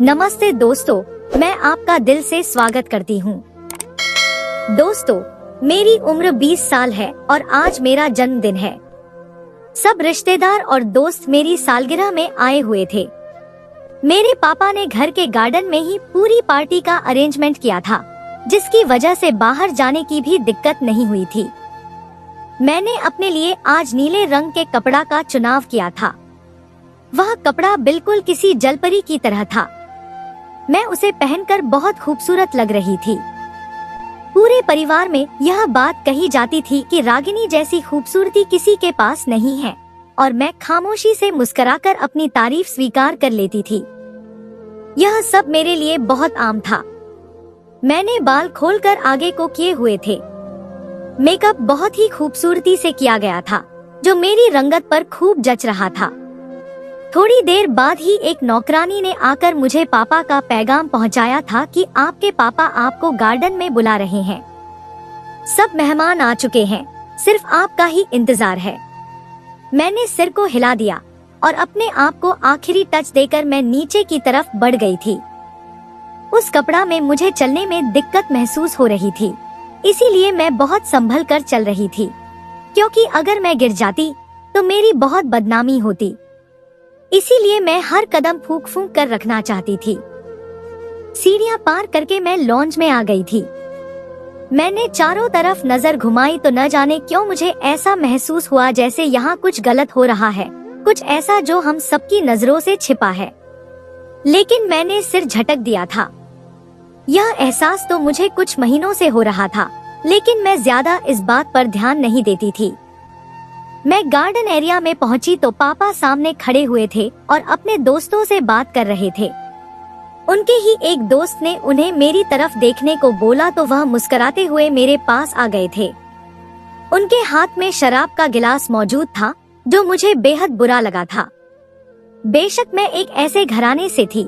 नमस्ते दोस्तों, मैं आपका दिल से स्वागत करती हूँ। दोस्तों, मेरी उम्र 20 साल है और आज मेरा जन्मदिन है। सब रिश्तेदार और दोस्त मेरी सालगिरह में आए हुए थे। मेरे पापा ने घर के गार्डन में ही पूरी पार्टी का अरेंजमेंट किया था, जिसकी वजह से बाहर जाने की भी दिक्कत नहीं हुई थी। मैंने अपने लिए आज नीले रंग के कपड़ा का चुनाव किया था। वह कपड़ा बिल्कुल किसी जलपरी की तरह था। मैं उसे पहनकर बहुत खूबसूरत लग रही थी। पूरे परिवार में यह बात कही जाती थी कि रागिनी जैसी खूबसूरती किसी के पास नहीं है, और मैं खामोशी से मुस्कुराकर अपनी तारीफ स्वीकार कर लेती थी। यह सब मेरे लिए बहुत आम था। मैंने बाल खोलकर आगे को किए हुए थे। मेकअप बहुत ही खूबसूरती से किया गया था, जो मेरी रंगत पर खूब जच रहा था। थोड़ी देर बाद ही एक नौकरानी ने आकर मुझे पापा का पैगाम पहुंचाया था कि आपके पापा आपको गार्डन में बुला रहे हैं। सब मेहमान आ चुके हैं, सिर्फ आपका ही इंतजार है। मैंने सिर को हिला दिया और अपने आप को आखिरी टच देकर मैं नीचे की तरफ बढ़ गई थी। उस कपड़ा में मुझे चलने में दिक्कत महसूस हो रही थी, इसीलिए मैं बहुत संभल कर चल रही थी, क्योंकि अगर मैं गिर जाती तो मेरी बहुत बदनामी होती। इसीलिए मैं हर कदम फूंक फूंक कर रखना चाहती थी। सीढ़ियां पार करके मैं लॉन्ज में आ गई थी। मैंने चारों तरफ नजर घुमाई तो न जाने क्यों मुझे ऐसा महसूस हुआ जैसे यहाँ कुछ गलत हो रहा है, कुछ ऐसा जो हम सबकी नजरों से छिपा है। लेकिन मैंने सिर झटक दिया था। यह एहसास तो मुझे कुछ महीनों से हो रहा था, लेकिन मैं ज्यादा इस बात पर ध्यान नहीं देती थी। मैं गार्डन एरिया में पहुंची तो पापा सामने खड़े हुए थे और अपने दोस्तों से बात कर रहे थे। उनके ही एक दोस्त ने उन्हें मेरी तरफ देखने को बोला तो वह मुस्कुराते हुए मेरे पास आ गए थे। उनके हाथ में शराब का गिलास मौजूद था, जो मुझे बेहद बुरा लगा था। बेशक मैं एक ऐसे घराने से थी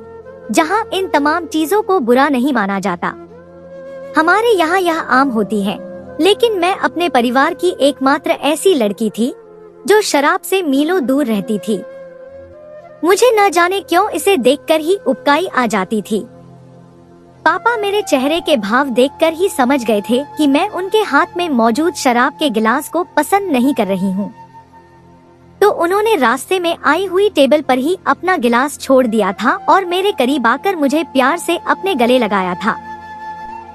जहां इन तमाम चीजों को बुरा नहीं माना जाता। हमारे यहाँ यह आम होती है, लेकिन मैं अपने परिवार की एकमात्र ऐसी लड़की थी जो शराब से मीलों दूर रहती थी। मुझे न जाने क्यों इसे देखकर ही उबकाई आ जाती थी। पापा मेरे चेहरे के भाव देखकर ही समझ गए थे कि मैं उनके हाथ में मौजूद शराब के गिलास को पसंद नहीं कर रही हूँ। तो उन्होंने रास्ते में आई हुई टेबल पर ही अपना गिलास छोड़ दिया था और मेरे करीब आकर मुझे प्यार से अपने गले लगाया था।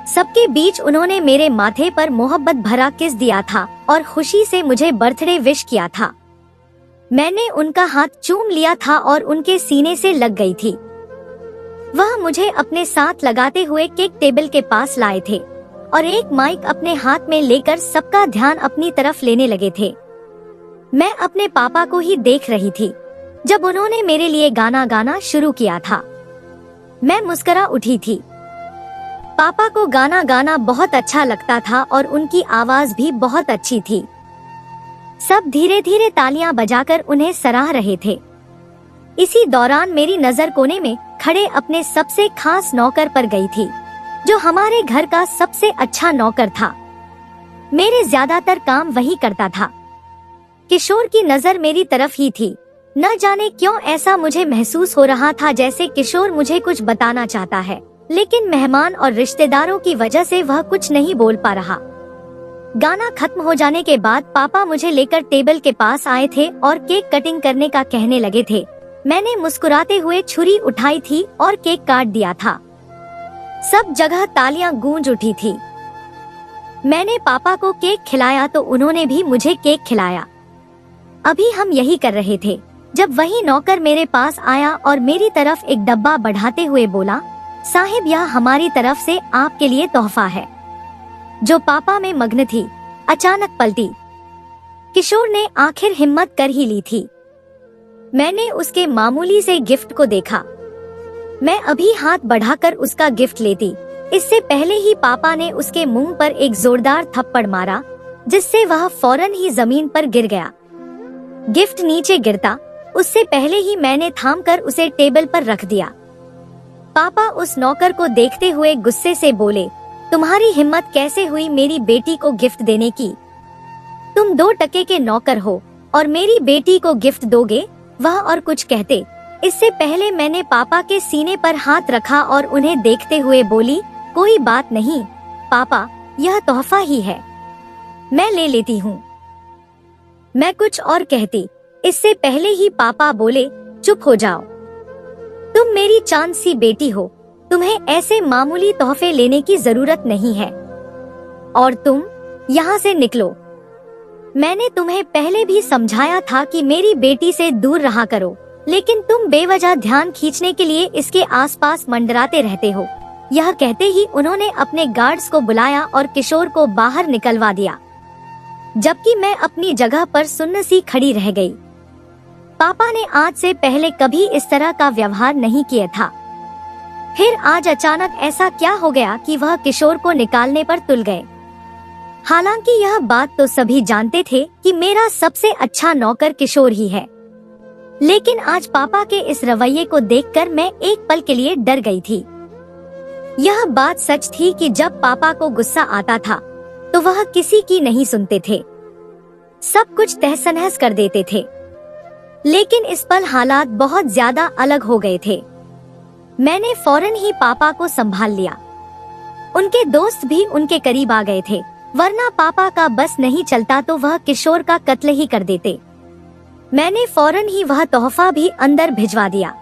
सबके बीच उन्होंने मेरे माथे पर मोहब्बत भरा किस दिया था और खुशी से मुझे बर्थडे विश किया था। मैंने उनका हाथ चूम लिया था और उनके सीने से लग गई थी। वह मुझे अपने साथ लगाते हुए केक टेबल के पास लाए थे और एक माइक अपने हाथ में लेकर सबका ध्यान अपनी तरफ लेने लगे थे। मैं अपने पापा को ही देख रही थी जब उन्होंने मेरे लिए गाना गाना शुरू किया था। मैं मुस्कुरा उठी थी। पापा को गाना गाना बहुत अच्छा लगता था और उनकी आवाज भी बहुत अच्छी थी। सब धीरे धीरे तालियां बजाकर उन्हें सराह रहे थे। इसी दौरान मेरी नजर कोने में खड़े अपने सबसे खास नौकर पर गई थी, जो हमारे घर का सबसे अच्छा नौकर था। मेरे ज्यादातर काम वही करता था। किशोर की नजर मेरी तरफ ही थी। न जाने क्यों ऐसा मुझे महसूस हो रहा था जैसे किशोर मुझे कुछ बताना चाहता है, लेकिन मेहमान और रिश्तेदारों की वजह से वह कुछ नहीं बोल पा रहा। गाना खत्म हो जाने के बाद पापा मुझे लेकर टेबल के पास आए थे और केक कटिंग करने का कहने लगे थे। मैंने मुस्कुराते हुए छुरी उठाई थी और केक काट दिया था। सब जगह तालियां गूंज उठी थी। मैंने पापा को केक खिलाया तो उन्होंने भी मुझे केक खिलाया। अभी हम यही कर रहे थे जब वही नौकर मेरे पास आया और मेरी तरफ एक डब्बा बढ़ाते हुए बोला, साहिब, यह हमारी तरफ से आपके लिए तोहफा है। जो पापा में मग्न थी, अचानक पलटी। किशोर ने आखिर हिम्मत कर ही ली थी। मैंने उसके मामूली से गिफ्ट को देखा। मैं अभी हाथ बढ़ाकर उसका गिफ्ट लेती, इससे पहले ही पापा ने उसके मुंह पर एक जोरदार थप्पड़ मारा, जिससे वह फौरन ही जमीन पर गिर गया। गिफ्ट नीचे गिरता उससे पहले ही मैंने थामकर उसे टेबल पर रख दिया। पापा उस नौकर को देखते हुए गुस्से से बोले, तुम्हारी हिम्मत कैसे हुई मेरी बेटी को गिफ्ट देने की? तुम 2 टके के नौकर हो और मेरी बेटी को गिफ्ट दोगे? वह और कुछ कहते, इससे पहले मैंने पापा के सीने पर हाथ रखा और उन्हें देखते हुए बोली, कोई बात नहीं पापा, यह तोहफा ही है, मैं ले लेती हूँ। मैं कुछ और कहती, इससे पहले ही पापा बोले, चुप हो जाओ, तुम मेरी चांद सी बेटी हो, तुम्हें ऐसे मामूली तोहफे लेने की जरूरत नहीं है, और तुम यहाँ से निकलो। मैंने तुम्हें पहले भी समझाया था कि मेरी बेटी से दूर रहा करो, लेकिन तुम बेवजह ध्यान खींचने के लिए इसके आसपास मंडराते रहते हो। यह कहते ही उन्होंने अपने गार्ड्स को बुलाया और किशोर को बाहर निकलवा दिया, जबकि मैं अपनी जगह पर सुन्न सी खड़ी रह गई। पापा ने आज से पहले कभी इस तरह का व्यवहार नहीं किया था। फिर आज अचानक ऐसा क्या हो गया कि वह किशोर को निकालने पर तुल गए। हालांकि यह बात तो सभी जानते थे कि मेरा सबसे अच्छा नौकर किशोर ही है, लेकिन आज पापा के इस रवैये को देखकर मैं एक पल के लिए डर गई थी। यह बात सच थी कि जब पापा को गुस्सा आता था तो वह किसी की नहीं सुनते थे, सब कुछ तहस नहस कर देते थे। लेकिन इस पल हालात बहुत ज्यादा अलग हो गए थे। मैंने फौरन ही पापा को संभाल लिया। उनके दोस्त भी उनके करीब आ गए थे, वरना पापा का बस नहीं चलता तो वह किशोर का कत्ल ही कर देते। मैंने फौरन ही वह तोहफा भी अंदर भिजवा दिया।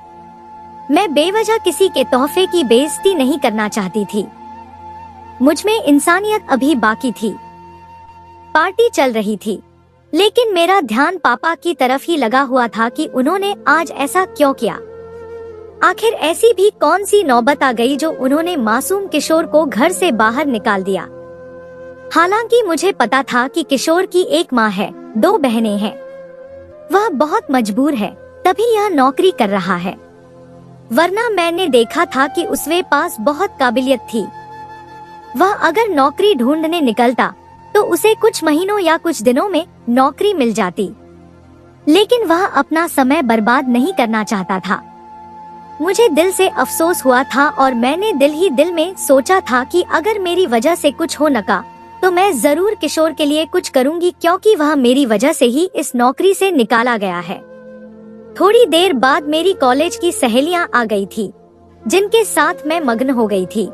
मैं बेवजह किसी के तोहफे की बेइज्जती नहीं करना चाहती थी। मुझमें इंसानियत अभी बाकी थी। पार्टी चल रही थी, लेकिन मेरा ध्यान पापा की तरफ ही लगा हुआ था कि उन्होंने आज ऐसा क्यों किया। आखिर ऐसी भी कौन सी नौबत आ गई जो उन्होंने मासूम किशोर को घर से बाहर निकाल दिया। हालांकि मुझे पता था कि किशोर की एक माँ है, 2 बहनें हैं, वह बहुत मजबूर है, तभी यह नौकरी कर रहा है, वरना मैंने देखा था कि उसके पास बहुत काबिलियत थी। वह अगर नौकरी ढूंढने निकलता तो उसे कुछ महीनों या कुछ दिनों में नौकरी मिल जाती, लेकिन वह अपना समय बर्बाद नहीं करना चाहता था। मुझे दिल से अफसोस हुआ था और मैंने दिल ही दिल में सोचा था कि अगर मेरी वजह से कुछ हो नका तो मैं जरूर किशोर के लिए कुछ करूंगी, क्योंकि वह मेरी वजह से ही इस नौकरी से निकाला गया है। थोड़ी देर बाद मेरी कॉलेज की सहेलियां आ गई थी, जिनके साथ मैं मग्न हो गई थी।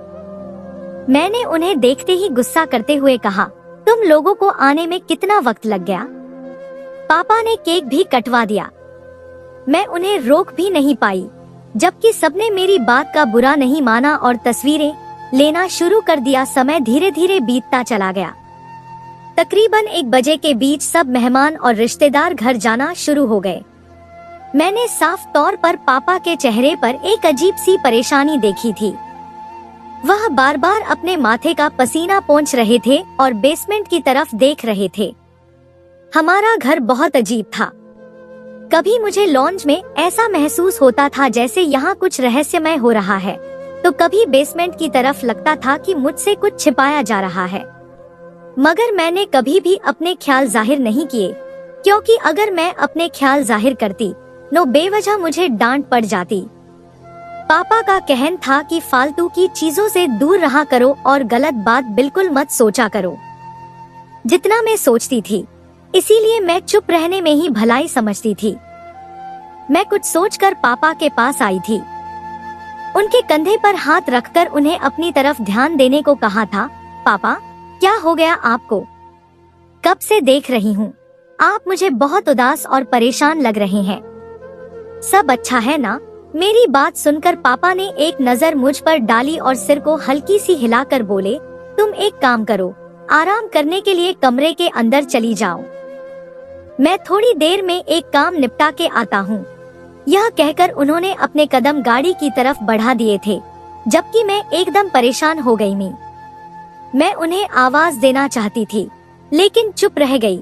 मैंने उन्हें देखते ही गुस्सा करते हुए कहा, तुम लोगों को आने में कितना वक्त लग गया? पापा ने केक भी कटवा दिया। मैं उन्हें रोक भी नहीं पाई, जबकि सबने मेरी बात का बुरा नहीं माना और तस्वीरें लेना शुरू कर दिया। समय धीरे धीरे बीतता चला गया। तकरीबन 1 बजे के बीच सब मेहमान और रिश्तेदार घर जाना शुरू हो गए। मैंने साफ तौर पर पापा के चेहरे पर एक अजीब सी परेशानी देखी थी। वह बार बार अपने माथे का पसीना पोंछ रहे थे और बेसमेंट की तरफ देख रहे थे। हमारा घर बहुत अजीब था। कभी मुझे लॉन्ज में ऐसा महसूस होता था जैसे यहाँ कुछ रहस्यमय हो रहा है, तो कभी बेसमेंट की तरफ लगता था कि मुझसे कुछ छिपाया जा रहा है। मगर मैंने कभी भी अपने ख्याल जाहिर नहीं किए, क्योंकि अगर मैं अपने ख्याल जाहिर करती तो बेवजह मुझे डांट पड़ जाती। पापा का कहना था कि फालतू की चीजों से दूर रहा करो और गलत बात बिल्कुल मत सोचा करो, जितना मैं सोचती थी। इसीलिए मैं चुप रहने में ही भलाई समझती थी। मैं कुछ सोचकर पापा के पास आई थी। उनके कंधे पर हाथ रखकर उन्हें अपनी तरफ ध्यान देने को कहा था। पापा, क्या हो गया आपको? कब से देख रही हूँ, आप मुझे बहुत उदास और परेशान लग रहे हैं। सब अच्छा है ना? मेरी बात सुनकर पापा ने एक नजर मुझ पर डाली और सिर को हल्की सी हिलाकर बोले, तुम एक काम करो, आराम करने के लिए कमरे के अंदर चली जाओ। मैं थोड़ी देर में एक काम निपटा के आता हूँ। यह कहकर उन्होंने अपने कदम गाड़ी की तरफ बढ़ा दिए थे, जबकि मैं एकदम परेशान हो गई। मैं उन्हें आवाज देना चाहती थी, लेकिन चुप रह गई।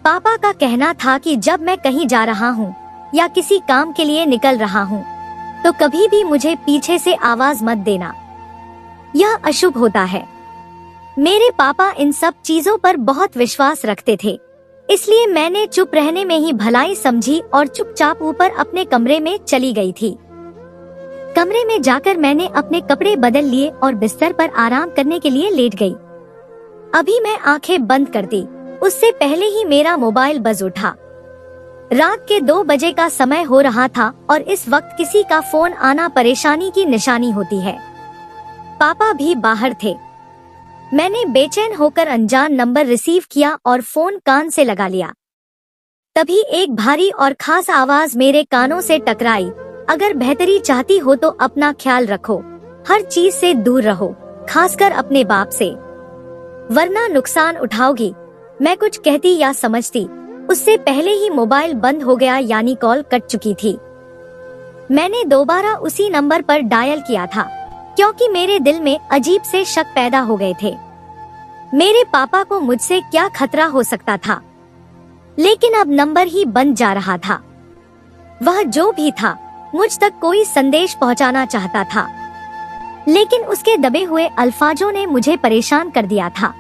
पापा का कहना था कि जब मैं कहीं जा रहा हूँ या किसी काम के लिए निकल रहा हूँ, तो कभी भी मुझे पीछे से आवाज मत देना, यह अशुभ होता है। मेरे पापा इन सब चीजों पर बहुत विश्वास रखते थे, इसलिए मैंने चुप रहने में ही भलाई समझी और चुपचाप ऊपर अपने कमरे में चली गई थी। कमरे में जाकर मैंने अपने कपड़े बदल लिए और बिस्तर पर आराम करने के लिए लेट गई। अभी मैं आंखें बंद कर दी, उससे पहले ही मेरा मोबाइल बज उठा। रात के 2 बजे का समय हो रहा था और इस वक्त किसी का फोन आना परेशानी की निशानी होती है। पापा भी बाहर थे। मैंने बेचैन होकर अनजान नंबर रिसीव किया और फोन कान से लगा लिया। तभी एक भारी और खास आवाज मेरे कानों से टकराई, अगर बेहतरी चाहती हो तो अपना ख्याल रखो, हर चीज से दूर रहो, खासकर अपने बाप से, वरना नुकसान उठाओगी। मैं कुछ कहती या समझती उससे पहले ही मोबाइल बंद हो गया, यानी कॉल कट चुकी थी। मैंने दोबारा उसी नंबर पर डायल किया था क्योंकि मेरे दिल में अजीब से शक पैदा हो गए थे। मेरे पापा को मुझसे क्या खतरा हो सकता था, लेकिन अब नंबर ही बंद जा रहा था। वह जो भी था मुझ तक कोई संदेश पहुंचाना चाहता था, लेकिन उसके दबे हुए अल्फाजों ने मुझे परेशान कर दिया था।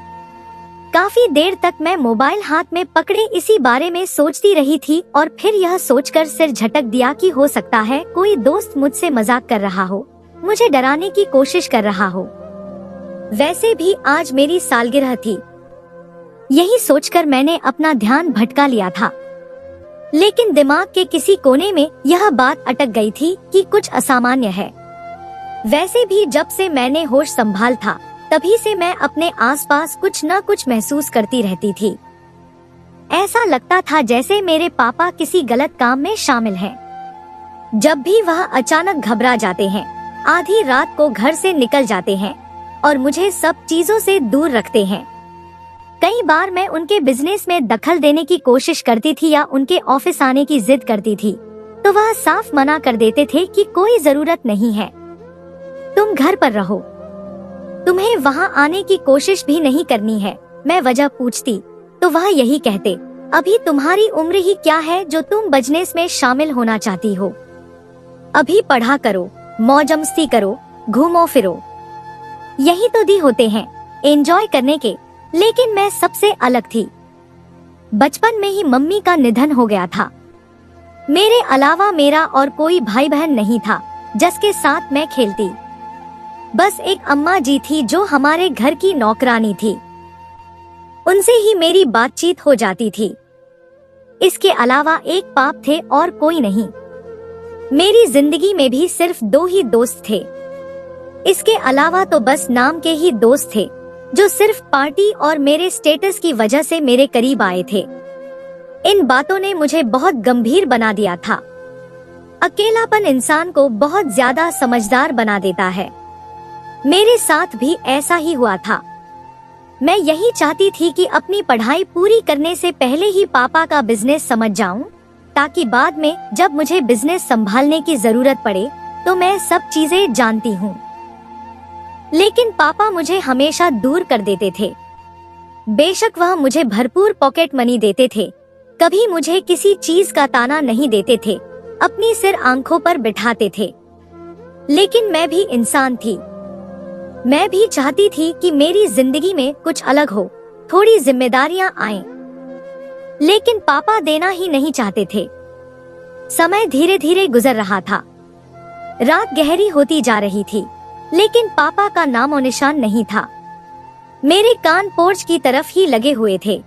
काफी देर तक मैं मोबाइल हाथ में पकड़े इसी बारे में सोचती रही थी और फिर यह सोचकर सिर झटक दिया कि हो सकता है कोई दोस्त मुझसे मजाक कर रहा हो, मुझे डराने की कोशिश कर रहा हो। वैसे भी आज मेरी सालगिरह थी। यही सोचकर मैंने अपना ध्यान भटका लिया था, लेकिन दिमाग के किसी कोने में यह बात अटक गई थी कि कुछ असामान्य है। वैसे भी जब से मैंने होश संभाल था तभी से मैं अपने आसपास कुछ न कुछ महसूस करती रहती थी। ऐसा लगता था जैसे मेरे पापा किसी गलत काम में शामिल हैं। जब भी वह अचानक घबरा जाते हैं, आधी रात को घर से निकल जाते हैं और मुझे सब चीजों से दूर रखते हैं। कई बार मैं उनके बिजनेस में दखल देने की कोशिश करती थी या उनके ऑफिस आने की जिद करती थी, तो वह साफ मना कर देते थे कि कोई जरूरत नहीं है, तुम घर पर रहो, तुम्हें वहाँ आने की कोशिश भी नहीं करनी है। मैं वजह पूछती तो वह यही कहते, अभी तुम्हारी उम्र ही क्या है जो तुम बिजनेस में शामिल होना चाहती हो, अभी पढ़ा करो, मौज मस्ती करो, घूमो फिरो, यही तो दिन होते हैं एंजॉय करने के। लेकिन मैं सबसे अलग थी। बचपन में ही मम्मी का निधन हो गया था। मेरे अलावा मेरा और कोई भाई बहन नहीं था जिसके साथ मैं खेलती। बस एक अम्मा जी थी जो हमारे घर की नौकरानी थी, उनसे ही मेरी बातचीत हो जाती थी। इसके अलावा एक पाप थे और कोई नहीं। मेरी जिंदगी में भी सिर्फ 2 ही दोस्त थे। इसके अलावा तो बस नाम के ही दोस्त थे जो सिर्फ पार्टी और मेरे स्टेटस की वजह से मेरे करीब आए थे। इन बातों ने मुझे बहुत गंभीर बना दिया था। अकेलापन इंसान को बहुत ज्यादा समझदार बना देता है। मेरे साथ भी ऐसा ही हुआ था। मैं यही चाहती थी कि अपनी पढ़ाई पूरी करने से पहले ही पापा का बिजनेस समझ जाऊं, ताकि बाद में जब मुझे बिजनेस संभालने की जरूरत पड़े तो मैं सब चीजें जानती हूँ। लेकिन पापा मुझे हमेशा दूर कर देते थे। बेशक वह मुझे भरपूर पॉकेट मनी देते थे, कभी मुझे किसी चीज का ताना नहीं देते थे, अपनी सिर आंखों पर बिठाते थे। लेकिन मैं भी इंसान थी। मैं भी चाहती थी कि मेरी जिंदगी में कुछ अलग हो, थोड़ी जिम्मेदारियां आएं। लेकिन पापा देना ही नहीं चाहते थे। समय धीरे धीरे गुजर रहा था। रात गहरी होती जा रही थी, लेकिन पापा का नामो निशान नहीं था। मेरे कान पोर्च की तरफ ही लगे हुए थे।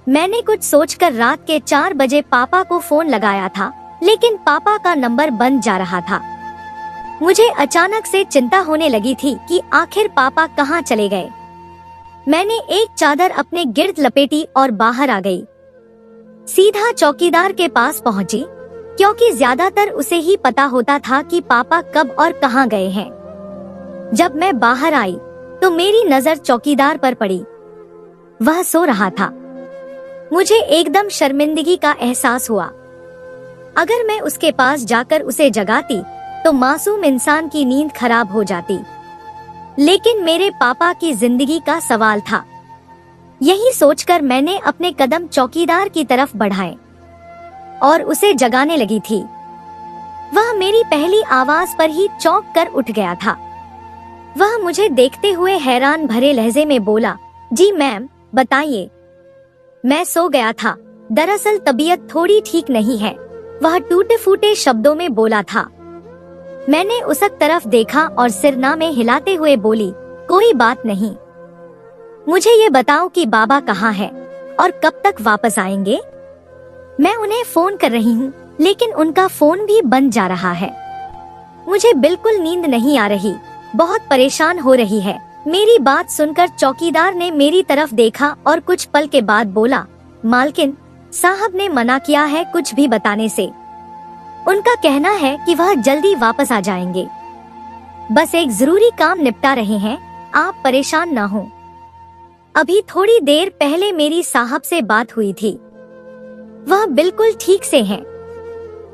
मैंने कुछ सोचकर रात के 4 बजे पापा को फोन लगाया था, लेकिन पापा का नंबर बंद जा रहा था। मुझे अचानक से चिंता होने लगी थी कि आखिर पापा कहाँ चले गए। मैंने एक चादर अपने गिर्द लपेटी और बाहर आ गई। सीधा चौकीदार के पास पहुंची, क्योंकि ज्यादातर उसे ही पता होता था कि पापा कब और कहाँ गए हैं। जब मैं बाहर आई तो मेरी नजर चौकीदार पर पड़ी। वह सो रहा था। मुझे एकदम शर्मिंदगी का एहसास हुआ। अगर मैं उसके पास जाकर उसे जगाती तो मासूम इंसान की नींद खराब हो जाती। लेकिन मेरे पापा की जिंदगी का सवाल था। यही सोचकर मैंने अपने कदम चौकीदार की तरफ बढ़ाए और उसे जगाने लगी थी। वह मेरी पहली आवाज पर ही चौंक कर उठ गया था। वह मुझे देखते हुए हैरान भरे लहजे में बोला, जी मैम, बताइए। मैं सो गया था। दरअसल तबीयत थोड़ी ठीक नहीं है, वह टूटे फूटे शब्दों में बोला था। मैंने उसक तरफ देखा और सिरना में हिलाते हुए बोली, कोई बात नहीं। मुझे ये बताओ कि बाबा कहाँ है और कब तक वापस आएंगे? मैं उन्हें फोन कर रही हूँ, लेकिन उनका फोन भी बंद जा रहा है। मुझे बिल्कुल नींद नहीं आ रही, बहुत परेशान हो रही है। मेरी बात सुनकर चौकीदार ने मेरी तरफ देखा और कुछ पल के बाद बोला, मालकिन साहब ने मना किया है कुछ भी बताने से। उनका कहना है कि वह जल्दी वापस आ जाएंगे। बस एक जरूरी काम निपटा रहे हैं, आप परेशान ना हो। अभी थोड़ी देर पहले मेरी साहब से बात हुई थी, वह बिल्कुल ठीक से हैं।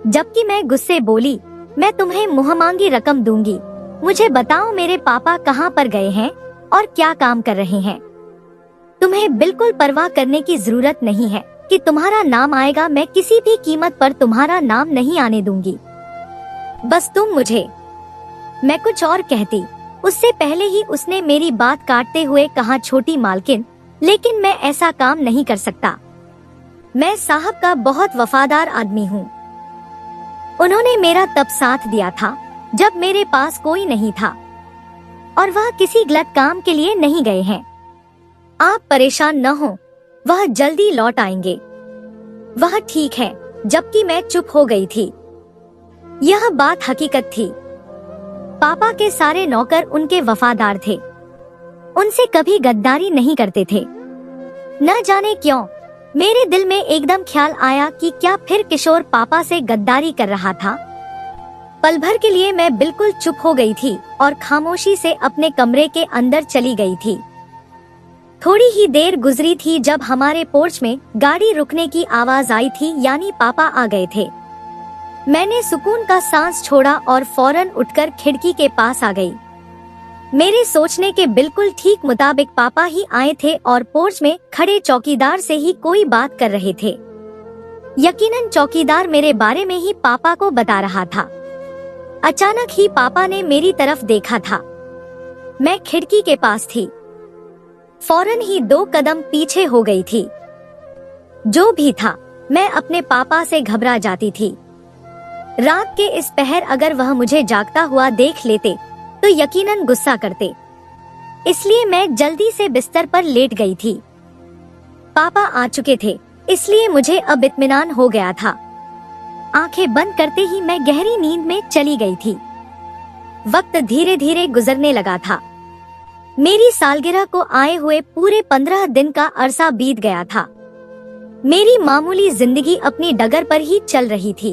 जबकि मैं गुस्से बोली, मैं तुम्हें मुंहमांगी रकम दूंगी, मुझे बताओ मेरे पापा कहाँ पर गए हैं और क्या काम कर रहे हैं। तुम्हें बिल्कुल परवाह करने की जरूरत नहीं है कि तुम्हारा नाम आएगा, मैं किसी भी कीमत पर तुम्हारा नाम नहीं आने दूंगी। बस तुम मुझे। मैं कुछ और कहती, उससे पहले ही उसने मेरी बात काटते हुए कहा, छोटी मालकिन, लेकिन मैं ऐसा काम नहीं कर सकता। मैं साहब का बहुत वफादार आदमी हूँ। उन्होंने मेरा तब साथ दिया था जब मेरे पास कोई नहीं था, और वह किसी गलत काम के लिए नहीं गए हैं। आप परेशान न हो, वह जल्दी लौट आएंगे। वह ठीक है। जबकि मैं चुप हो गई थी। यह बात हकीकत थी। पापा के सारे नौकर उनके वफादार थे, उनसे कभी गद्दारी नहीं करते थे। न जाने क्यों मेरे दिल में एकदम ख्याल आया कि क्या फिर किशोर पापा से गद्दारी कर रहा था। पल भर के लिए मैं बिल्कुल चुप हो गई थी और खामोशी से अपने कमरे के अंदर चली गई थी। थोड़ी ही देर गुजरी थी जब हमारे पोर्च में गाड़ी रुकने की आवाज आई थी, यानी पापा आ गए थे। मैंने सुकून का सांस छोड़ा और फौरन उठकर खिड़की के पास आ गई। मेरे सोचने के बिल्कुल ठीक मुताबिक पापा ही आए थे और पोर्च में खड़े चौकीदार से ही कोई बात कर रहे थे। यकीनन चौकीदार मेरे बारे में ही पापा को बता रहा था। अचानक ही पापा ने मेरी तरफ देखा था। मैं खिड़की के पास थी, फौरन ही 2 कदम पीछे हो गई थी। जो भी था, मैं अपने पापा से घबरा जाती थी। रात के इस पहर अगर वह मुझे जागता हुआ देख लेते तो यकीनन गुस्सा करते, इसलिए मैं जल्दी से बिस्तर पर लेट गई थी। पापा आ चुके थे, इसलिए मुझे अब इत्मीनान हो गया था। आंखें बंद करते ही मैं गहरी नींद में चली गई थी। वक्त धीरे धीरे गुजरने लगा था। मेरी सालगिरह को आए हुए पूरे 15 दिन का अरसा बीत गया था। मेरी मामूली जिंदगी अपनी डगर पर ही चल रही थी।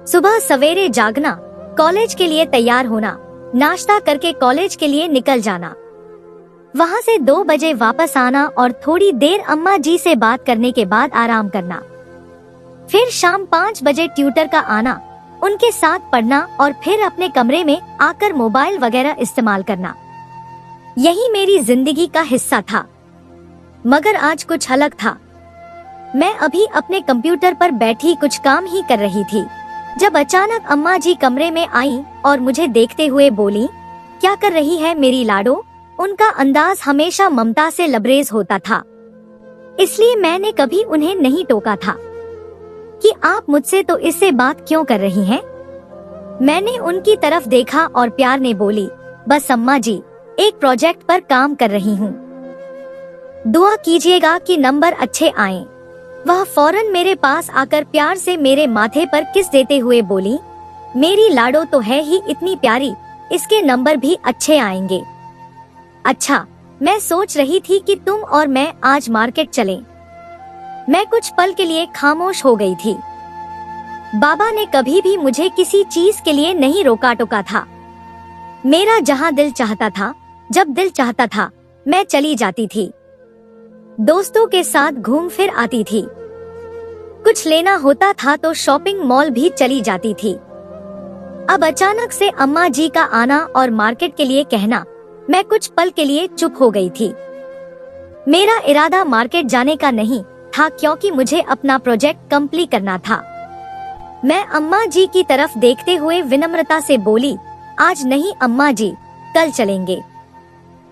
सुबह सवेरे जागना, कॉलेज के लिए तैयार होना, नाश्ता करके कॉलेज के लिए निकल जाना, वहाँ से 2 बजे वापस आना और थोड़ी देर अम्मा जी से बात करने के बाद आराम करना। फिर शाम 5 बजे ट्यूटर का आना, उनके साथ पढ़ना और फिर अपने कमरे में आकर मोबाइल वगैरह इस्तेमाल करना। यही मेरी जिंदगी का हिस्सा था। मगर आज कुछ अलग था। मैं अभी अपने कंप्यूटर पर बैठी कुछ काम ही कर रही थी जब अचानक अम्मा जी कमरे में आई और मुझे देखते हुए बोली, क्या कर रही है मेरी लाडो? उनका अंदाज हमेशा ममता से लबरेज होता था, इसलिए मैंने कभी उन्हें नहीं टोका था कि आप मुझसे तो इससे बात क्यों कर रही हैं? मैंने उनकी तरफ देखा और प्यार ने बोली, बस अम्मा जी, एक प्रोजेक्ट पर काम कर रही हूँ, दुआ कीजिएगा कि नंबर अच्छे आएं। वह फौरन मेरे पास आकर प्यार से मेरे माथे पर किस देते हुए बोली, मेरी लाडो तो है ही इतनी प्यारी, इसके नंबर भी अच्छे आएंगे। अच्छा, मैं सोच रही थी कि तुम और मैं आज मार्केट चलें। मैं कुछ पल के लिए खामोश हो गई थी। बाबा ने कभी भी मुझे किसी चीज के लिए नहीं रोका टोका था। मेरा जहाँ दिल चाहता था, जब दिल चाहता था, मैं चली जाती थी। दोस्तों के साथ घूम फिर आती थी। कुछ लेना होता था तो शॉपिंग मॉल भी चली जाती थी। अब अचानक से अम्मा जी का आना और मार्केट के लिए कहना, मैं कुछ पल के लिए चुप हो गई थी। मेरा इरादा मार्केट जाने का नहीं था, क्योंकि मुझे अपना प्रोजेक्ट कंप्लीट करना था। मैं अम्मा जी की तरफ देखते हुए विनम्रता से बोली, आज नहीं अम्मा जी, कल चलेंगे।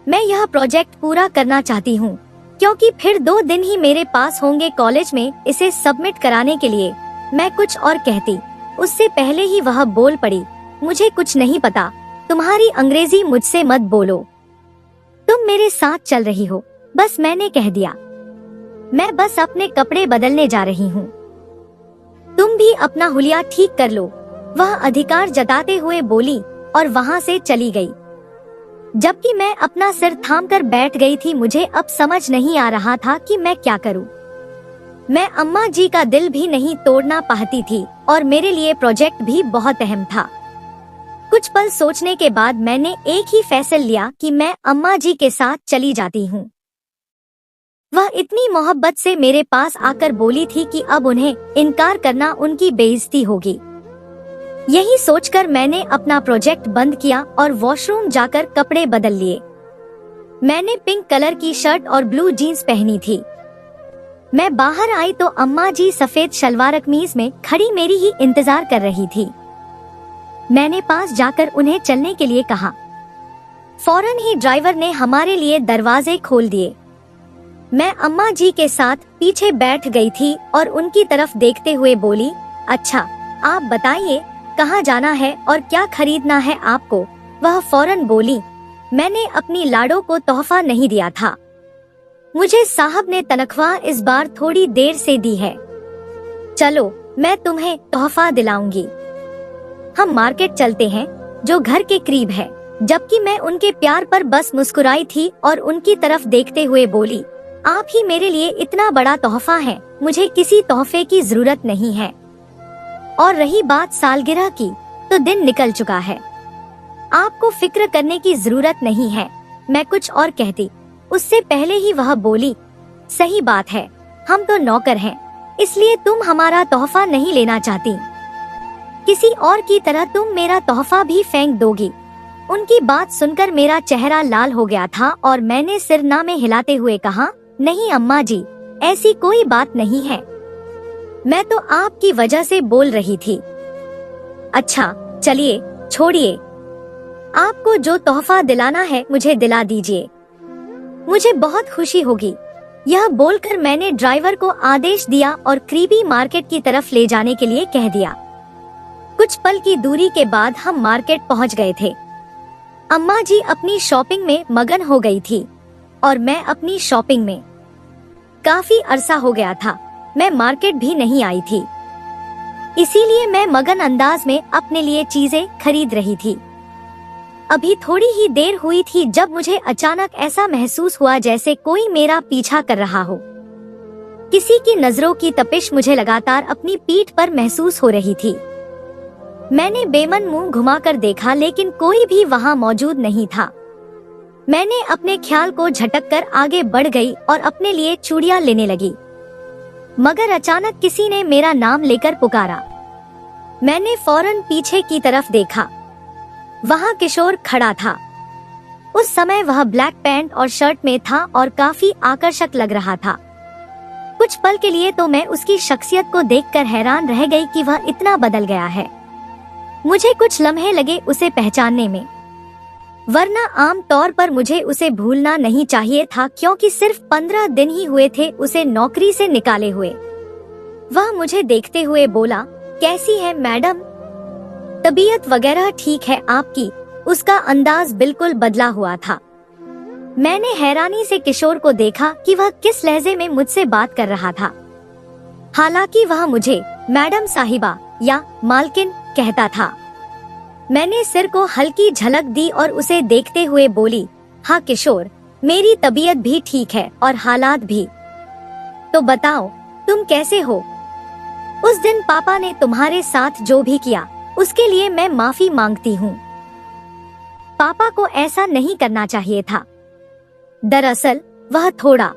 मैं यह प्रोजेक्ट पूरा करना चाहती हूँ, क्योंकि फिर 2 दिन ही मेरे पास होंगे कॉलेज में इसे सबमिट कराने के लिए। मैं कुछ और कहती, उससे पहले ही वह बोल पड़ी, मुझे कुछ नहीं पता, तुम्हारी अंग्रेजी मुझसे मत बोलो, तुम मेरे साथ चल रही हो, बस मैंने कह दिया। मैं बस अपने कपड़े बदलने जा रही हूँ। तुम भी अपना हुलिया ठीक कर लो, वह अधिकार जताते हुए बोली और वहाँ से चली गई। जबकि मैं अपना सिर थामकर बैठ गई थी। मुझे अब समझ नहीं आ रहा था कि मैं क्या करूं। मैं अम्मा जी का दिल भी नहीं तोड़ना पाती थी और मेरे लिए प्रोजेक्ट भी बहुत अहम था। कुछ पल सोचने के बाद मैंने एक ही फैसला लिया कि मैं अम्मा जी के साथ चली जाती हूँ। वह इतनी मोहब्बत से मेरे पास आकर बोली थी कि अब उन्हें इनकार करना उनकी बेइज्जती होगी। यही सोचकर मैंने अपना प्रोजेक्ट बंद किया और वॉशरूम जाकर कपड़े बदल लिए। मैंने पिंक कलर की शर्ट और ब्लू जीन्स पहनी थी। मैं बाहर आई तो अम्मा जी सफेद शलवार कमीज में खड़ी मेरी ही इंतजार कर रही थी। मैंने पास जाकर उन्हें चलने के लिए कहा। फौरन ही ड्राइवर ने हमारे लिए दरवाजे खोल दिए। मैं अम्मा जी के साथ पीछे बैठ गई थी और उनकी तरफ देखते हुए बोली, अच्छा आप बताइए कहाँ जाना है और क्या खरीदना है आपको। वह फौरन बोली, मैंने अपनी लाडो को तोहफा नहीं दिया था, मुझे साहब ने तनख्वाह इस बार थोड़ी देर से दी है, चलो मैं तुम्हें तोहफा दिलाऊंगी। हम मार्केट चलते हैं जो घर के करीब है। जबकि मैं उनके प्यार पर बस मुस्कुराई थी और उनकी तरफ देखते हुए बोली, आप ही मेरे लिए इतना बड़ा तोहफा है, मुझे किसी तोहफे की जरूरत नहीं है। और रही बात सालगिरह की, तो दिन निकल चुका है, आपको फिक्र करने की जरूरत नहीं है। मैं कुछ और कहती, उससे पहले ही वह बोली, सही बात है, हम तो नौकर हैं, इसलिए तुम हमारा तोहफा नहीं लेना चाहती। किसी और की तरह तुम मेरा तोहफा भी फेंक दोगी। उनकी बात सुनकर मेरा चेहरा लाल हो गया था और मैंने सिर ना में हिलाते हुए कहा, नहीं अम्मा जी, ऐसी कोई बात नहीं है, मैं तो आपकी वजह से बोल रही थी। अच्छा चलिए छोड़िए, आपको जो तोहफा दिलाना है मुझे दिला दीजिए, मुझे बहुत खुशी होगी। यह बोलकर मैंने ड्राइवर को आदेश दिया और करीबी मार्केट की तरफ ले जाने के लिए कह दिया। कुछ पल की दूरी के बाद हम मार्केट पहुंच गए थे। अम्मा जी अपनी शॉपिंग में मगन हो गई थी और मैं अपनी शॉपिंग में। काफी अरसा हो गया था मैं मार्केट भी नहीं आई थी, इसीलिए मैं मगन अंदाज में अपने लिए चीजें खरीद रही थी। अभी थोड़ी ही देर हुई थी जब मुझे अचानक ऐसा महसूस हुआ जैसे कोई मेरा पीछा कर रहा हो। किसी की नजरों की तपिश मुझे लगातार अपनी पीठ पर महसूस हो रही थी। मैंने बेमन मुंह घुमाकर देखा लेकिन कोई भी वहां मौजूद नहीं था। मैंने अपने ख्याल को झटककर आगे बढ़ गई और अपने लिए चूड़ियां लेने लगी, मगर अचानक किसी ने मेरा नाम लेकर पुकारा। मैंने फौरन पीछे की तरफ देखा, वहां किशोर खड़ा था। उस समय वह ब्लैक पैंट और शर्ट में था और काफी आकर्षक लग रहा था। कुछ पल के लिए तो मैं उसकी शख्सियत को देखकर हैरान रह गई कि वह इतना बदल गया है। मुझे कुछ लम्हे लगे उसे पहचानने में, वरना आम तौर पर मुझे उसे भूलना नहीं चाहिए था, क्योंकि सिर्फ 15 दिन ही हुए थे उसे नौकरी से निकाले हुए। वह मुझे देखते हुए बोला, कैसी है मैडम, तबीयत वगैरह ठीक है आपकी? उसका अंदाज बिल्कुल बदला हुआ था। मैंने हैरानी से किशोर को देखा कि वह किस लहजे में मुझसे बात कर रहा था। हालांकि वह मुझे मैडम साहिबा या मालकिन कहता था। मैंने सिर को हल्की झलक दी और उसे देखते हुए बोली, हाँ किशोर, मेरी तबीयत भी ठीक है और हालात भी। तो बताओ तुम कैसे हो? उस दिन पापा ने तुम्हारे साथ जो भी किया उसके लिए मैं माफी मांगती हूँ। पापा को ऐसा नहीं करना चाहिए था। दरअसल वह थोड़ा,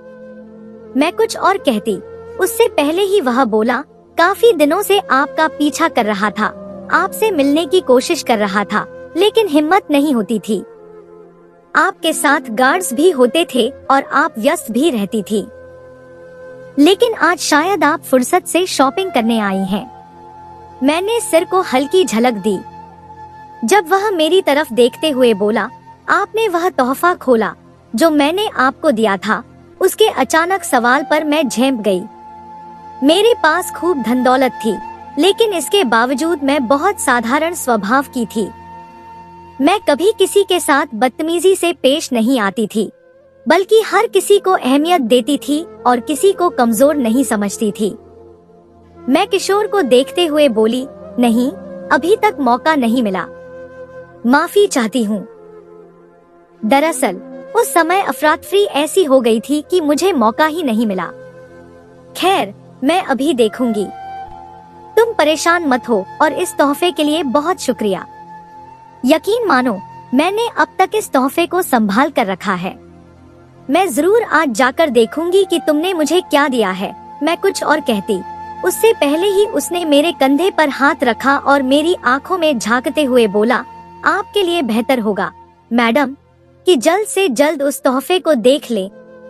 मैं कुछ और कहती उससे पहले ही वह बोला, काफी दिनों से आपका पीछा कर रहा था, आपसे मिलने की कोशिश कर रहा था, लेकिन हिम्मत नहीं होती थी। आपके साथ गार्ड्स भी होते थे और आप व्यस्त भी रहती थी, लेकिन आज शायद आप फुर्सत से शॉपिंग करने आई हैं। मैंने सिर को हल्की झलक दी। जब वह मेरी तरफ देखते हुए बोला, आपने वह तोहफा खोला जो मैंने आपको दिया था? उसके अचानक सवाल पर मैं झेंप गई। मेरे पास खूब धन दौलत थी, लेकिन इसके बावजूद मैं बहुत साधारण स्वभाव की थी। मैं कभी किसी के साथ बदतमीजी से पेश नहीं आती थी, बल्कि हर किसी को अहमियत देती थी और किसी को कमजोर नहीं समझती थी। मैं किशोर को देखते हुए बोली, नहीं, अभी तक मौका नहीं मिला, माफी चाहती हूँ। दरअसल उस समय अफरातफरी ऐसी हो गई थी कि मुझे मौका ही नहीं मिला। खैर, मैं अभी देखूंगी। तुम परेशान मत हो और इस तोहफे के लिए बहुत शुक्रिया। यकीन मानो, मैंने अब तक इस तोहफे को संभाल कर रखा है। मैं जरूर आज जाकर देखूंगी कि तुमने मुझे क्या दिया है। मैं कुछ और कहती, उससे पहले ही उसने मेरे कंधे पर हाथ रखा और मेरी आंखों में झांकते हुए बोला, आपके लिए बेहतर होगा मैडम कि जल्द से जल्द उस तोहफे को देख ले,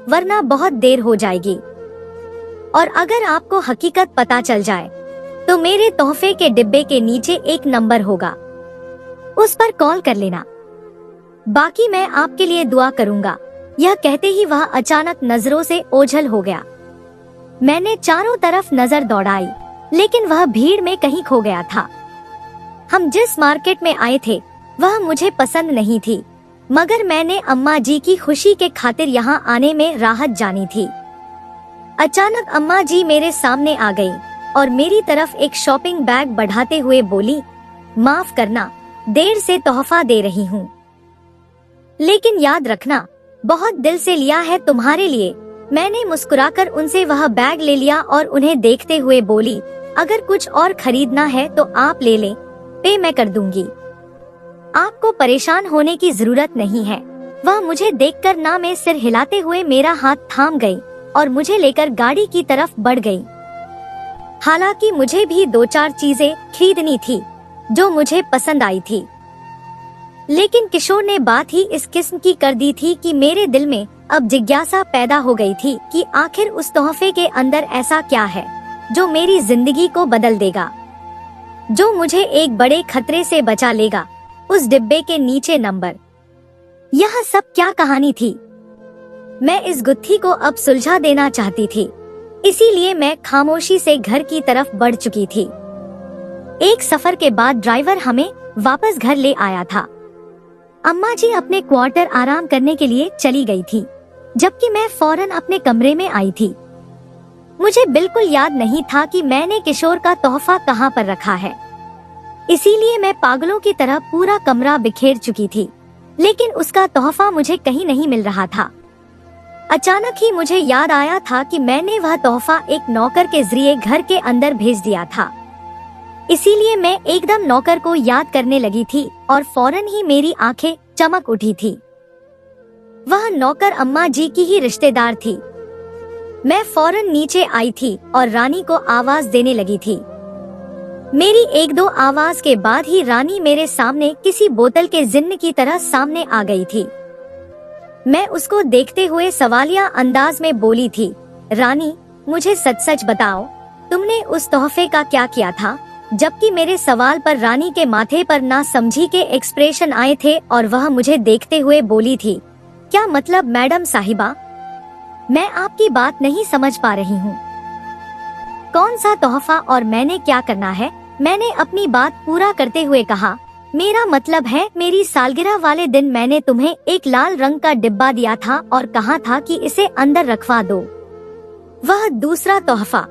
वरना बहुत देर हो जाएगी। और अगर आपको हकीकत पता चल जाए तो मेरे तोहफे के डिब्बे के नीचे एक नंबर होगा, उस पर कॉल कर लेना। बाकी मैं आपके लिए दुआ करूंगा। यह कहते ही वह अचानक नजरों से ओझल हो गया। मैंने चारों तरफ नजर दौड़ाई, लेकिन वह भीड़ में कहीं खो गया था। हम जिस मार्केट में आए थे वह मुझे पसंद नहीं थी, मगर मैंने अम्मा जी की खुशी के खातिर यहाँ आने में राहत जानी थी। अचानक अम्मा जी मेरे सामने आ गई और मेरी तरफ एक शॉपिंग बैग बढ़ाते हुए बोली, माफ करना, देर से तोहफा दे रही हूँ, लेकिन याद रखना, बहुत दिल से लिया है तुम्हारे लिए। मैंने मुस्कुराकर उनसे वह बैग ले लिया और उन्हें देखते हुए बोली, अगर कुछ और खरीदना है तो आप ले लें, पे मैं कर दूंगी। आपको परेशान होने की जरूरत नहीं है। वह मुझे देखकर ना में सिर हिलाते हुए मेरा हाथ थाम गई और मुझे लेकर गाड़ी की तरफ बढ़ गई। हालांकि मुझे भी 2-4 चीजें खरीदनी थी जो मुझे पसंद आई थी, लेकिन किशोर ने बात ही इस किस्म की कर दी थी कि मेरे दिल में अब जिज्ञासा पैदा हो गई थी कि आखिर उस तोहफे के अंदर ऐसा क्या है जो मेरी जिंदगी को बदल देगा, जो मुझे एक बड़े खतरे से बचा लेगा। उस डिब्बे के नीचे नंबर, यह सब क्या कहानी थी? मैं इस गुत्थी को अब सुलझा देना चाहती थी, इसीलिए मैं खामोशी से घर की तरफ बढ़ चुकी थी। एक सफर के बाद ड्राइवर हमें वापस घर ले आया था। अम्मा जी अपने क्वार्टर आराम करने के लिए चली गई थी, जबकि मैं फौरन अपने कमरे में आई थी। मुझे बिल्कुल याद नहीं था कि मैंने किशोर का तोहफा कहाँ पर रखा है, इसीलिए मैं पागलों की तरह पूरा कमरा बिखेर चुकी थी, लेकिन उसका तोहफा मुझे कहीं नहीं मिल रहा था। अचानक ही मुझे याद आया था कि मैंने वह तोहफा एक नौकर के जरिए घर के अंदर भेज दिया था। इसीलिए मैं एकदम नौकर को याद करने लगी थी और फौरन ही मेरी आंखें चमक उठी थी। वह नौकर अम्मा जी की ही रिश्तेदार थी। मैं फौरन नीचे आई थी और रानी को आवाज देने लगी थी। मेरी 1-2 आवाज के बाद ही रानी मेरे सामने किसी बोतल के जिन्न की तरह सामने आ गई थी। मैं उसको देखते हुए सवालिया अंदाज में बोली थी, रानी, मुझे सच सच बताओ, तुमने उस तोहफे का क्या किया था? जबकि मेरे सवाल पर रानी के माथे पर ना समझी के एक्सप्रेशन आए थे और वह मुझे देखते हुए बोली थी, क्या मतलब मैडम साहिबा? मैं आपकी बात नहीं समझ पा रही हूँ। कौन सा तोहफा और मैंने क्या करना है? मैंने अपनी बात पूरा करते हुए कहा, मेरा मतलब है, मेरी सालगिरह वाले दिन मैंने तुम्हें एक लाल रंग का डिब्बा दिया था और कहा था कि इसे अंदर रखवा दो। वह दूसरा तोहफा।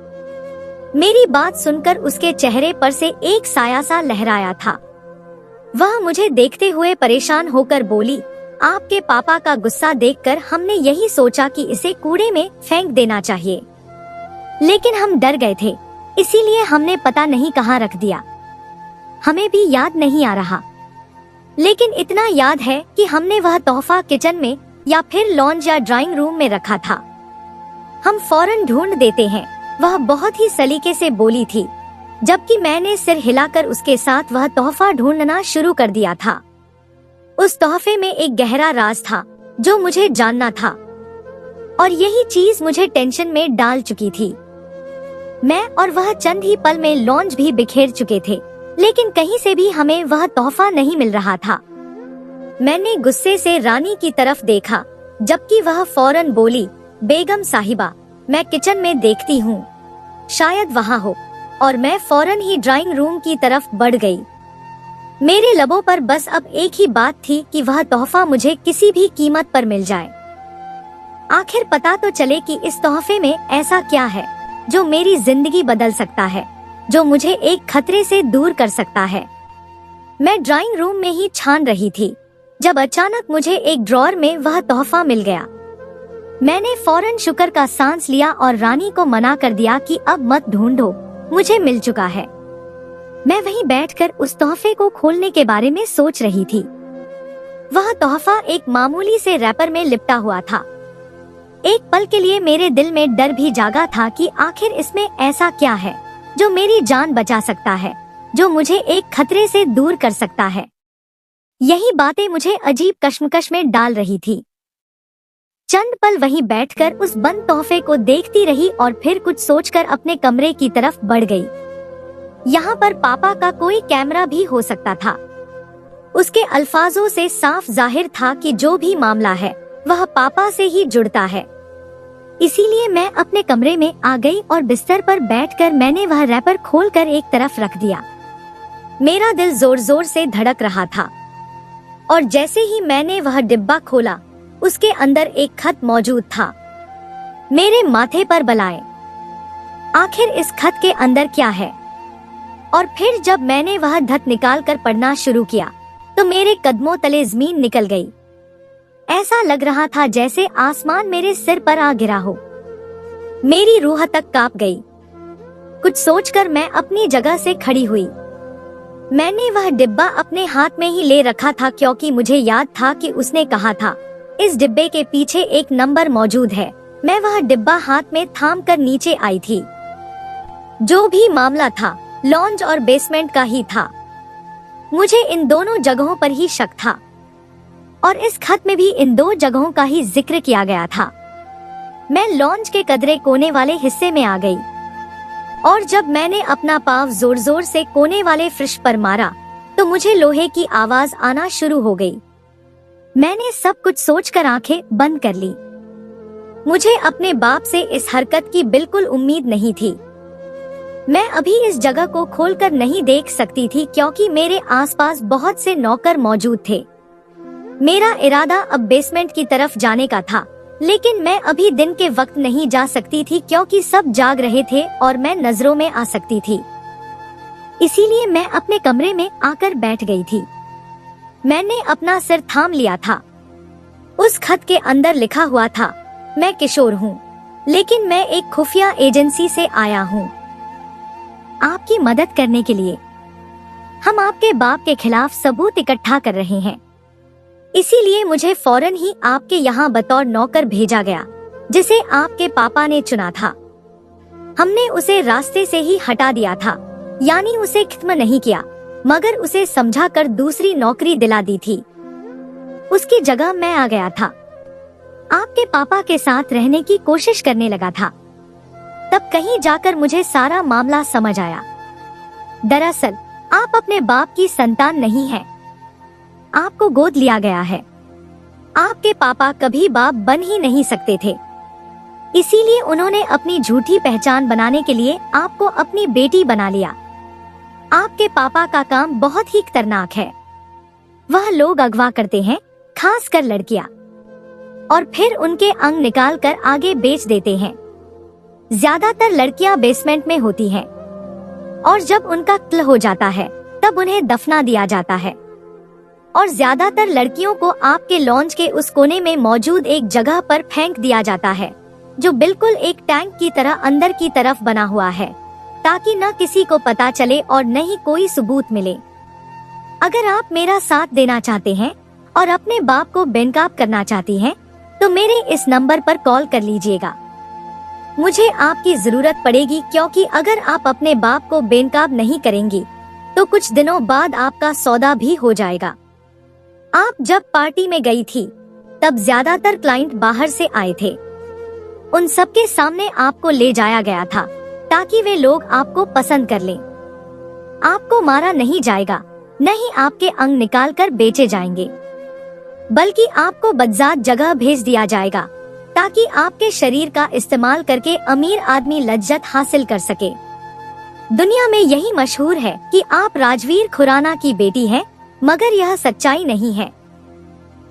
मेरी बात सुनकर उसके चेहरे पर से एक साया सा लहराया था। वह मुझे देखते हुए परेशान होकर बोली, आपके पापा का गुस्सा देखकर हमने यही सोचा कि इसे कूड़े में फेंक देना चाहिए, लेकिन हम डर गए थे, इसीलिए हमने पता नहीं कहाँ रख दिया। हमें भी याद नहीं आ रहा, लेकिन इतना याद है कि हमने वह तोहफा किचन में या फिर लॉन्ज या ड्राइंग रूम में रखा था। हम फौरन ढूंढ देते हैं, वह बहुत ही सलीके से बोली थी, जबकि मैंने सिर हिलाकर उसके साथ वह तोहफा ढूंढना शुरू कर दिया था। उस तोहफे में एक गहरा राज था जो मुझे जानना था, और यही चीज मुझे टेंशन में डाल चुकी थी। मैं और वह चंद ही पल में लॉन्ज भी बिखेर चुके थे, लेकिन कहीं से भी हमें वह तोहफा नहीं मिल रहा था। मैंने गुस्से से रानी की तरफ देखा, जबकि वह फौरन बोली, बेगम साहिबा, मैं किचन में देखती हूँ, शायद वहाँ हो, और मैं फौरन ही ड्राइंग रूम की तरफ बढ़ गई। मेरे लबों पर बस अब एक ही बात थी कि वह तोहफा मुझे किसी भी कीमत पर मिल जाए। आखिर पता तो चले कि इस तोहफे में ऐसा क्या है जो मेरी जिंदगी बदल सकता है, जो मुझे एक खतरे से दूर कर सकता है। मैं ड्राइंग रूम में ही छान रही थी जब अचानक मुझे एक ड्रॉअर में वह तोहफा मिल गया। मैंने फौरन शुक्र का सांस लिया और रानी को मना कर दिया कि अब मत ढूंढो, मुझे मिल चुका है। मैं वहीं बैठकर उस तोहफे को खोलने के बारे में सोच रही थी। वह तोहफा एक मामूली से रैपर में लिपटा हुआ था। एक पल के लिए मेरे दिल में डर भी जागा था कि आखिर इसमें ऐसा क्या है जो मेरी जान बचा सकता है, जो मुझे एक खतरे से दूर कर सकता है। यही बातें मुझे अजीब कश्मकश में डाल रही थी। चंद पल वहीं बैठकर उस बंद तोहफे को देखती रही और फिर कुछ सोचकर अपने कमरे की तरफ बढ़ गई। यहाँ पर पापा का कोई कैमरा भी हो सकता था। उसके अल्फाजों से साफ जाहिर था कि जो भी मामला है वह पापा से ही जुड़ता है। इसीलिए मैं अपने कमरे में आ गई और बिस्तर पर बैठकर मैंने वह रैपर खोलकर एक तरफ रख दिया। मेरा दिल जोर जोर से धड़क रहा था और जैसे ही मैंने वह डिब्बा खोला, उसके अंदर एक खत मौजूद था। मेरे माथे पर बल आए। आखिर इस खत के अंदर क्या है? और फिर जब मैंने वह खत निकाल कर पढ़ना शुरू किया तो मेरे कदमों तले जमीन निकल गई। ऐसा लग रहा था जैसे आसमान मेरे सिर पर आ गिरा हो। मेरी रूह तक कांप गई। कुछ सोचकर मैं अपनी जगह से खड़ी हुई। मैंने वह डिब्बा अपने हाथ में ही ले रखा था क्योंकि मुझे याद था कि उसने कहा था इस डिब्बे के पीछे एक नंबर मौजूद है। मैं वह डिब्बा हाथ में थाम कर नीचे आई थी। जो भी मामला था लॉन्ज और बेसमेंट का ही था। मुझे इन दोनों जगहों पर ही शक था और इस खत में भी इन दो जगहों का ही जिक्र किया गया था। मैं लॉन्ज के कदरे कोने वाले हिस्से में आ गई और जब मैंने अपना पाँव जोर जोर से कोने वाले फर्श पर मारा तो मुझे लोहे की आवाज आना शुरू हो गई। मैंने सब कुछ सोचकर आंखें बंद कर ली। मुझे अपने बाप से इस हरकत की बिल्कुल उम्मीद नहीं थी। मैं अभी इस जगह को खोलकर नहीं देख सकती थी क्योंकि मेरे आसपास बहुत से नौकर मौजूद थे। मेरा इरादा अब बेसमेंट की तरफ जाने का था, लेकिन मैं अभी दिन के वक्त नहीं जा सकती थी क्योंकि सब जाग रहे थे और मैं नजरों में आ सकती थी। इसीलिए मैं अपने कमरे में आकर बैठ गई थी। मैंने अपना सिर थाम लिया था। उस खत के अंदर लिखा हुआ था, मैं किशोर हूँ, लेकिन मैं एक खुफिया एजेंसी से आया हूँ आपकी मदद करने के लिए। हम आपके बाप के खिलाफ सबूत इकट्ठा कर रहे हैं। इसीलिए मुझे फौरन ही आपके यहाँ बतौर नौकर भेजा गया जिसे आपके पापा ने चुना था। हमने उसे रास्ते से ही हटा दिया था, यानी उसे खत्म नहीं किया, मगर उसे समझा कर दूसरी नौकरी दिला दी थी। उसकी जगह मैं आ गया था। आपके पापा के साथ रहने की कोशिश करने लगा था। तब कहीं जाकर मुझे सारा मामला समझ आया। दरअसल आप अपने बाप की संतान नहीं हैं। आपको गोद लिया गया है। आपके पापा कभी बाप बन ही नहीं सकते थे। इसीलिए उन्होंने अपनी झूठी पहचान बनाने के लिए आपको अपनी बेटी बना लिया। आपके पापा का काम बहुत ही खतरनाक है। वह लोग अगवा करते हैं, खास कर लड़कियां, और फिर उनके अंग निकाल कर आगे बेच देते हैं। ज्यादातर लड़कियां बेसमेंट में होती हैं और जब उनका कत्ल हो जाता है तब उन्हें दफना दिया जाता है। और ज्यादातर लड़कियों को आपके लॉन्ज के उस कोने में मौजूद एक जगह पर फेंक दिया जाता है जो बिल्कुल एक टैंक की तरह अंदर की तरफ बना हुआ है, ताकि न किसी को पता चले और न ही कोई सबूत मिले। अगर आप मेरा साथ देना चाहते हैं और अपने बाप को बेनकाब करना चाहती हैं, तो मेरे इस नंबर पर कॉल कर लीजिएगा। मुझे आपकी जरूरत पड़ेगी क्योंकि अगर आप अपने बाप को बेनकाब नहीं करेंगी तो कुछ दिनों बाद आपका सौदा भी हो जाएगा। आप जब पार्टी में गई थी तब ज्यादातर क्लाइंट बाहर से आए थे। उन सबके सामने आपको ले जाया गया था ताकि वे लोग आपको पसंद कर लें। आपको मारा नहीं जाएगा, न ही आपके अंग निकाल कर बेचे जाएंगे, बल्कि आपको बदजात जगह भेज दिया जाएगा ताकि आपके शरीर का इस्तेमाल करके अमीर आदमी लज्जत हासिल कर सके। दुनिया में यही मशहूर है कि आप राजवीर खुराना की बेटी हैं, मगर यह सच्चाई नहीं है।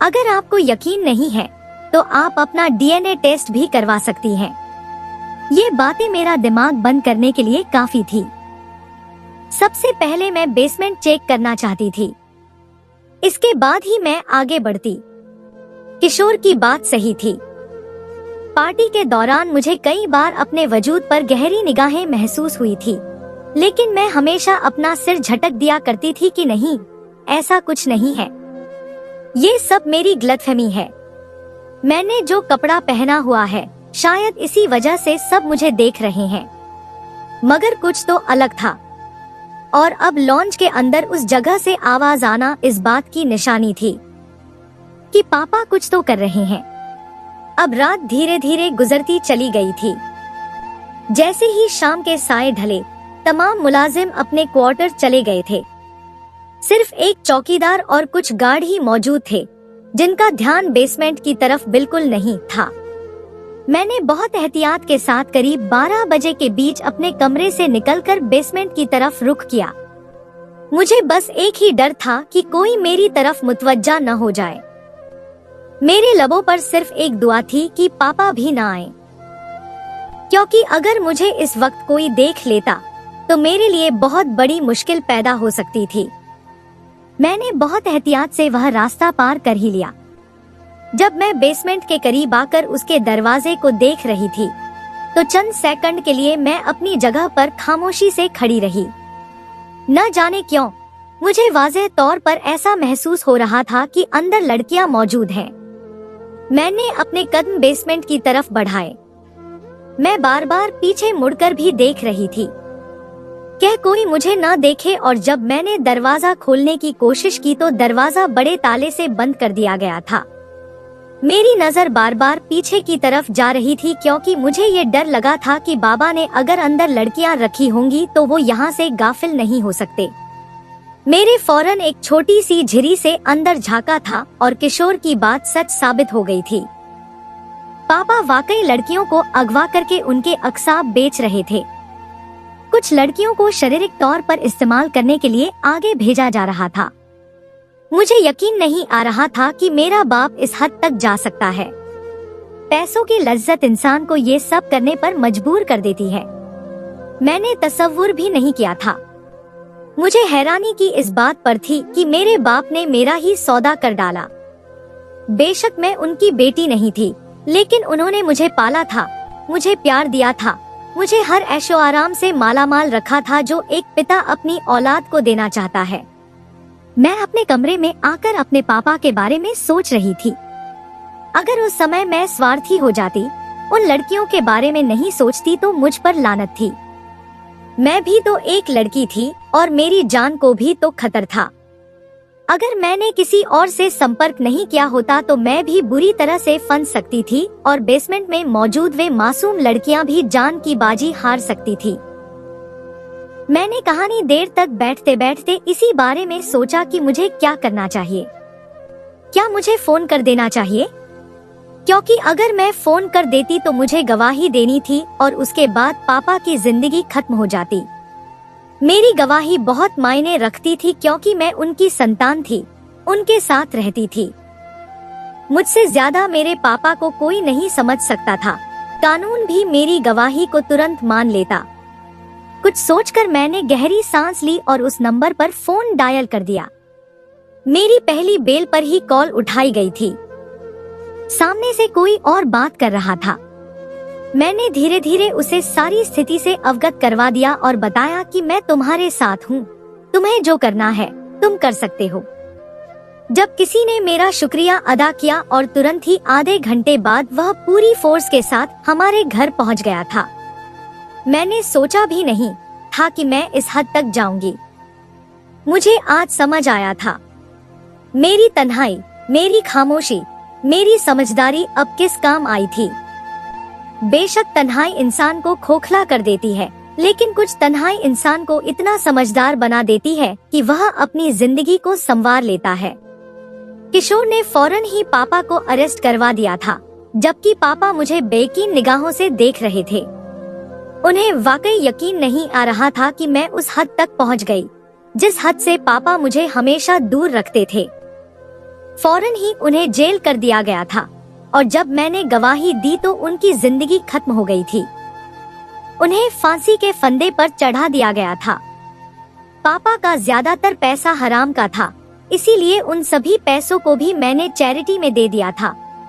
अगर आपको यकीन नहीं है तो आप अपना डीएनए टेस्ट भी करवा सकती हैं। ये बातें मेरा दिमाग बंद करने के लिए काफी थी। सबसे पहले मैं बेसमेंट चेक करना चाहती थी, इसके बाद ही मैं आगे बढ़ती। किशोर की बात सही थी। पार्टी के दौरान मुझे कई बार अपने वजूद पर गहरी निगाहें महसूस हुई थी, लेकिन मैं हमेशा अपना सिर झटक दिया करती थी कि नहीं, ऐसा कुछ नहीं है, ये सब मेरी गलतफहमी है। मैंने जो कपड़ा पहना हुआ है, शायद इसी वजह से सब मुझे देख रहे हैं। मगर कुछ तो अलग था, और अब लॉन्च के अंदर उस जगह से आवाज आना इस बात की निशानी थी कि पापा कुछ तो कर रहे हैं। अब रात धीरे धीरे गुजरती चली गई थी। जैसे ही शाम के साए ढले, तमाम मुलाजिम अपने क्वार्टर चले गए थे। सिर्फ एक चौकीदार और कुछ गार्ड ही मौजूद थे, जिनका ध्यान बेसमेंट की तरफ बिल्कुल नहीं था। मैंने बहुत एहतियात के साथ करीब 12 बजे के बीच अपने कमरे से निकलकर बेसमेंट की तरफ रुख किया। मुझे बस एक ही डर था कि कोई मेरी तरफ मुतवज्जा न हो जाए। मेरे लबों पर सिर्फ एक दुआ थी कि पापा भी ना आए, क्योंकि अगर मुझे इस वक्त कोई देख लेता तो मेरे लिए बहुत बड़ी मुश्किल पैदा हो सकती थी। मैंने बहुत एहतियात से वह रास्ता पार कर ही लिया। जब मैं बेसमेंट के करीब आकर उसके दरवाजे को देख रही थी, तो चंद सेकंड के लिए मैं अपनी जगह पर खामोशी से खड़ी रही। न जाने क्यों मुझे वाज़ेह तौर पर ऐसा महसूस हो रहा था कि अंदर लड़कियां मौजूद हैं। मैंने अपने कदम बेसमेंट की तरफ बढ़ाए। मैं बार बार पीछे मुड़कर भी देख रही थी, क्या कोई मुझे न देखे, और जब मैंने दरवाजा खोलने की कोशिश की तो दरवाजा बड़े ताले से बंद कर दिया गया था। मेरी नजर बार बार पीछे की तरफ जा रही थी, क्योंकि मुझे ये डर लगा था कि बाबा ने अगर अंदर लड़कियां रखी होंगी तो वो यहाँ से गाफिल नहीं हो सकते। मेरे फौरन एक छोटी सी झिरी से अंदर झांका था और किशोर की बात सच साबित हो गई थी। पापा वाकई लड़कियों को अगवा करके उनके अक्साब बेच रहे थे। कुछ लड़कियों को शारीरिक तौर पर इस्तेमाल करने के लिए आगे भेजा जा रहा था। मुझे यकीन नहीं आ रहा था कि मेरा बाप इस हद तक जा सकता है। पैसों की लज्जत इंसान को ये सब करने पर मजबूर कर देती है। मैंने तसव्वुर भी नहीं किया था। मुझे हैरानी की इस बात पर थी कि मेरे बाप ने मेरा ही सौदा कर डाला। बेशक मैं उनकी बेटी नहीं थी, लेकिन उन्होंने मुझे पाला था, मुझे प्यार दिया था, मुझे हर ऐशो आराम से मालामाल रखा था जो एक पिता अपनी औलाद को देना चाहता है। मैं अपने कमरे में आकर अपने पापा के बारे में सोच रही थी। अगर उस समय मैं स्वार्थी हो जाती, उन लड़कियों के बारे में नहीं सोचती, तो मुझ पर लानत थी। मैं भी तो एक लड़की थी और मेरी जान को भी तो खतर था। अगर मैंने किसी और से संपर्क नहीं किया होता तो मैं भी बुरी तरह से फंस सकती थी और बेसमेंट में मौजूद वे मासूम लड़कियां भी जान की बाजी हार सकती थी। मैंने कहानी देर तक बैठते बैठते इसी बारे में सोचा कि मुझे क्या करना चाहिए। क्या मुझे फोन कर देना चाहिए? क्योंकि अगर मैं फोन कर देती तो मुझे गवाही देनी थी और उसके बाद पापा की जिंदगी खत्म हो जाती। मेरी गवाही बहुत मायने रखती थी, क्योंकि मैं उनकी संतान थी, उनके साथ रहती थी। मुझसे ज्यादा मेरे पापा को कोई नहीं समझ सकता था। कानून भी मेरी गवाही को तुरंत मान लेता। कुछ सोचकर मैंने गहरी सांस ली और उस नंबर पर फोन डायल कर दिया। मेरी पहली बेल पर ही कॉल उठाई गई थी। सामने से कोई और बात कर रहा था। मैंने धीरे धीरे उसे सारी स्थिति से अवगत करवा दिया और बताया कि मैं तुम्हारे साथ हूँ, तुम्हें जो करना है तुम कर सकते हो। जब किसी ने मेरा शुक्रिया अदा किया और तुरंत ही आधे घंटे बाद वह पूरी फोर्स के साथ हमारे घर पहुँच गया था। मैंने सोचा भी नहीं था कि मैं इस हद तक जाऊंगी। मुझे आज समझ आया था, मेरी तन्हाई, मेरी खामोशी, मेरी समझदारी अब किस काम आई थी। बेशक तन्हाई इंसान को खोखला कर देती है, लेकिन कुछ तन्हाई इंसान को इतना समझदार बना देती है कि वह अपनी जिंदगी को संवार लेता है। किशोर ने फौरन ही पापा को अरेस्ट करवा दिया था, जबकि पापा मुझे बेकीन निगाहों से देख रहे थे। उन्हें वाकई यकीन नहीं आ रहा था कि मैं उस हद तक पहुंच गई, जिस हद से पापा मुझे हमेशा दूर रखते थे। फौरन ही उन्हें जेल कर दिया गया था और जब मैंने गवाही दी तो उनकी जिंदगी खत्म हो गई थी। उन्हें फांसी के फंदे पर चढ़ा दिया गया था। पापा का ज्यादातर पैसा हराम का था, इसीलिए उन सभी पैसों को भी मैंने चैरिटी में दे दिया था,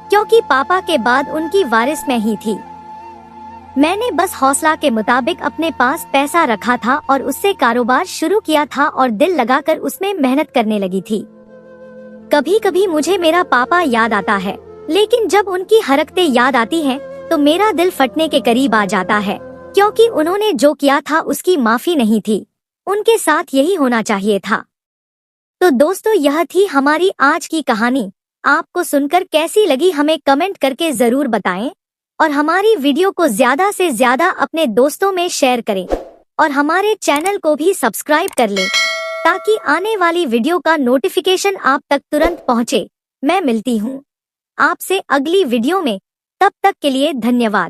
क्योंकि पापा के बाद उनकी वारिस मैं ही थी। मैंने बस हौसला के मुताबिक अपने पास पैसा रखा था और उससे कारोबार शुरू किया था और दिल लगाकर उसमें मेहनत करने लगी थी। कभी कभी मुझे मेरा पापा याद आता है, लेकिन जब उनकी हरकतें याद आती हैं, तो मेरा दिल फटने के करीब आ जाता है, क्योंकि उन्होंने जो किया था उसकी माफी नहीं थी। उनके साथ यही होना चाहिए था। तो दोस्तों, यह थी हमारी आज की कहानी। आपको सुनकर कैसी लगी हमें कमेंट करके जरूर बताएं, और हमारी वीडियो को ज्यादा से ज्यादा अपने दोस्तों में शेयर करें और हमारे चैनल को भी सब्सक्राइब कर लें, ताकि आने वाली वीडियो का नोटिफिकेशन आप तक तुरंत पहुंचे। मैं मिलती हूं आपसे अगली वीडियो में, तब तक के लिए धन्यवाद।